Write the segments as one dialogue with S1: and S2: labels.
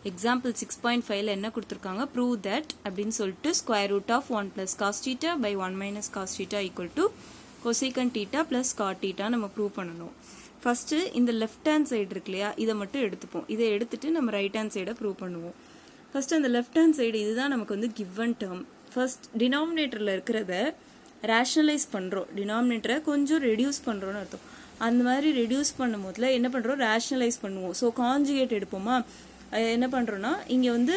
S1: Example 6.5ல என்ன கொடுத்துருக்காங்க, prove that அப்படின்னு சொல்லிட்டு square root of 1 + cos θ by 1 - cos θ equal to cosecant θ + cot θ நம்ம ப்ரூவ் பண்ணணும். ஃபர்ஸ்ட் இந்த லெஃப்ட் ஹேண்ட் சைடு இருக்கு இல்லையா, இதை மட்டும் எடுத்துப்போம். இதை எடுத்துட்டு நம்ம ரைட் ஹேண்ட் சைடை ப்ரூவ் பண்ணுவோம். ஃபர்ஸ்ட் அந்த லெஃப்ட் ஹேண்ட் சைடு இதுதான் நமக்கு வந்து கிவன் டேர்ம். ஃபர்ஸ்ட் டினாமினேட்டரில் இருக்கிறத ரேஷனலைஸ் பண்ணுறோம், டினாமினேட்டரை கொஞ்சம் ரெடியூஸ் பண்ணுறோன்னு அர்த்தம். அந்த மாதிரி ரெடியூஸ் பண்ணும் போதுல என்ன பண்ணுறோம், ரேஷனலைஸ் பண்ணுவோம். ஸோ கான்ஜுகேட் எடுப்போமா, என்ன பண்ணுறோன்னா இங்கே வந்து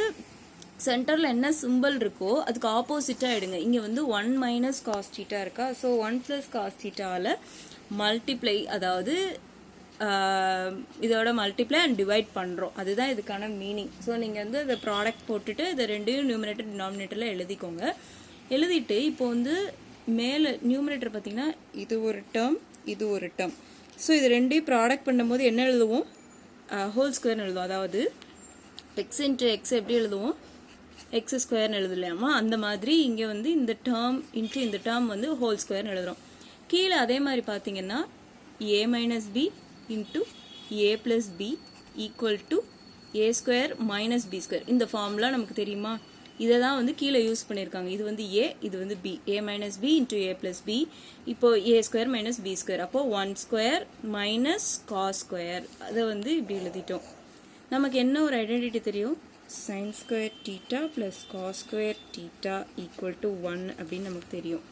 S1: சென்டரில் என்ன சிம்பிள் இருக்கோ அதுக்கு ஆப்போசிட்டாக எடுங்க. இங்கே வந்து 1 - cos θ இருக்கா, ஸோ 1 + cos θவால் மல்டிப்ளை, அதாவது இதோட மல்டிப்ளை அண்ட் டிவைட் பண்ணுறோம். அதுதான் இதுக்கான மீனிங். ஸோ நீங்கள் வந்து அதை ப்ராடக்ட் போட்டுட்டு இதை ரெண்டையும் நியூமரேட்டர் டினாமினேட்டரில் எழுதிக்கோங்க. எழுதிட்டு இப்போ வந்து மேலே நியூமரேட்டர் பார்த்தீங்கன்னா இது ஒரு டேர்ம், இது ஒரு டேர்ம். ஸோ இது ரெண்டையும் ப்ராடக்ட் பண்ணும்போது என்ன எழுதுவோம், ஹோல் ஸ்கொயர்னு எழுதுவோம். அதாவது x × x எப்படி எழுதுவோம், x² எழுதலாமா, அந்த மாதிரி இங்கே வந்து இந்த டேர்ம் இன்ட்டு இந்த டேர்ம் வந்து ஹோல் ஸ்கொயர்னு எழுதுறோம். கீழே அதே மாதிரி பார்த்தீங்கன்னா a - b × a + b equal to a² - b². இந்த ஃபார்முலா நமக்கு தெரியுமா, இதை தான் வந்து கீழே யூஸ் பண்ணியிருக்காங்க. இது வந்து a, இது வந்து b, a - b × a + b. இப்போ a² - b², அப்போ 1² - cos². அதை வந்து இப்படி எழுதிட்டோம். நமக்கு என்ன ஒரு ஐடென்டிட்டி தெரியும், sin² θ + cos² θ ஈக்குவல் டு 1 அப்படின்னு நமக்கு தெரியும்.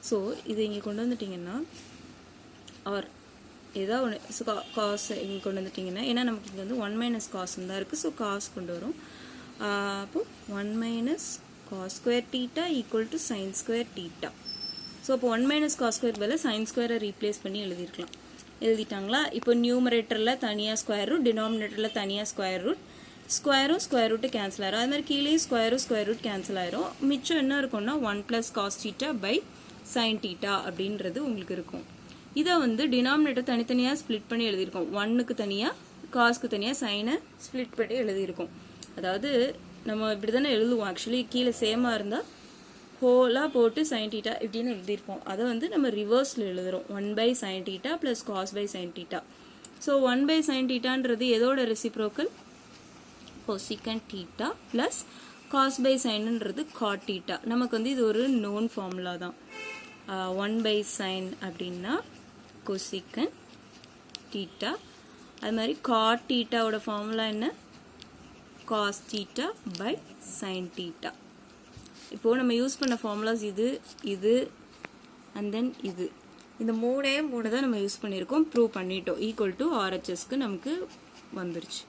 S1: ஸோ இது இங்கே கொண்டு வந்துட்டிங்கன்னா ஆர் ஏதாவது ஒன்று காஸ் இங்கே கொண்டு வந்துட்டிங்கன்னா, ஏன்னா நமக்கு இங்கே வந்து 1 - cos தான் இருக்குது, ஸோ காஸ் கொண்டு வரும். அப்போது 1 - cos² θ equal to sin² θ. So அப்போ 1 - cos² பதில் sin² ரீப்ளேஸ் பண்ணி எழுதியிருக்கலாம். எழுதிட்டாங்களா. இப்போ நியூமரேட்டரில் தனியாக ஸ்கொயர் ரூட், டினாமினேட்டரில் தனியாக ஸ்கொயர் ரூட், ஸ்கொயரும் ஸ்கொயர் ரூட்டு கேன்சல் ஆயிரும். அது மாதிரி கீழே ஸ்கொயர் ரூட் கேன்சல் ஆயிரும். மிச்சம் என்ன இருக்கும்னா 1 + cos θ by sin θ அப்படின்றது உங்களுக்கு இருக்கும். இதை வந்து டினாமினேட்டர் தனித்தனியாக ஸ்ப்ளிட் பண்ணி எழுதியிருக்கோம். 1க்கு தனியாக, காஸ்க்கு தனியாக, சைனை ஸ்ப்ளிட் பண்ணி எழுதியிருக்கோம். அதாவது நம்ம இப்படி தானே எழுதுவோம். ஆக்சுவலி கீழே சேமாக இருந்தால் ஹோலாக போட்டு sin θ இப்படின்னு எழுதியிருப்போம். அதை வந்து நம்ம ரிவர்ஸில் எழுதுகிறோம். 1/sin θ + cos/sin θ. ஸோ 1/sin θன்றது எதோட ரெசிப்ரோக்கல், cosecant θ ப்ளஸ் cos/sinன்றது cot θ. நமக்கு வந்து இது ஒரு நோன் ஃபார்முலா தான். 1/sin அப்படின்னா cosecant θ. அது மாதிரி cot θவோட ஃபார்முலா என்ன, cos θ by sin θ. இப்போது நம்ம யூஸ் பண்ண ஃபார்முலாஸ் இது அண்ட் தென் இது, இந்த மூணு தான் நம்ம யூஸ் பண்ணியிருக்கோம். ப்ரூவ் பண்ணிட்டோம். ஈக்குவல் டு RHSக்கு நமக்கு வந்துருச்சு.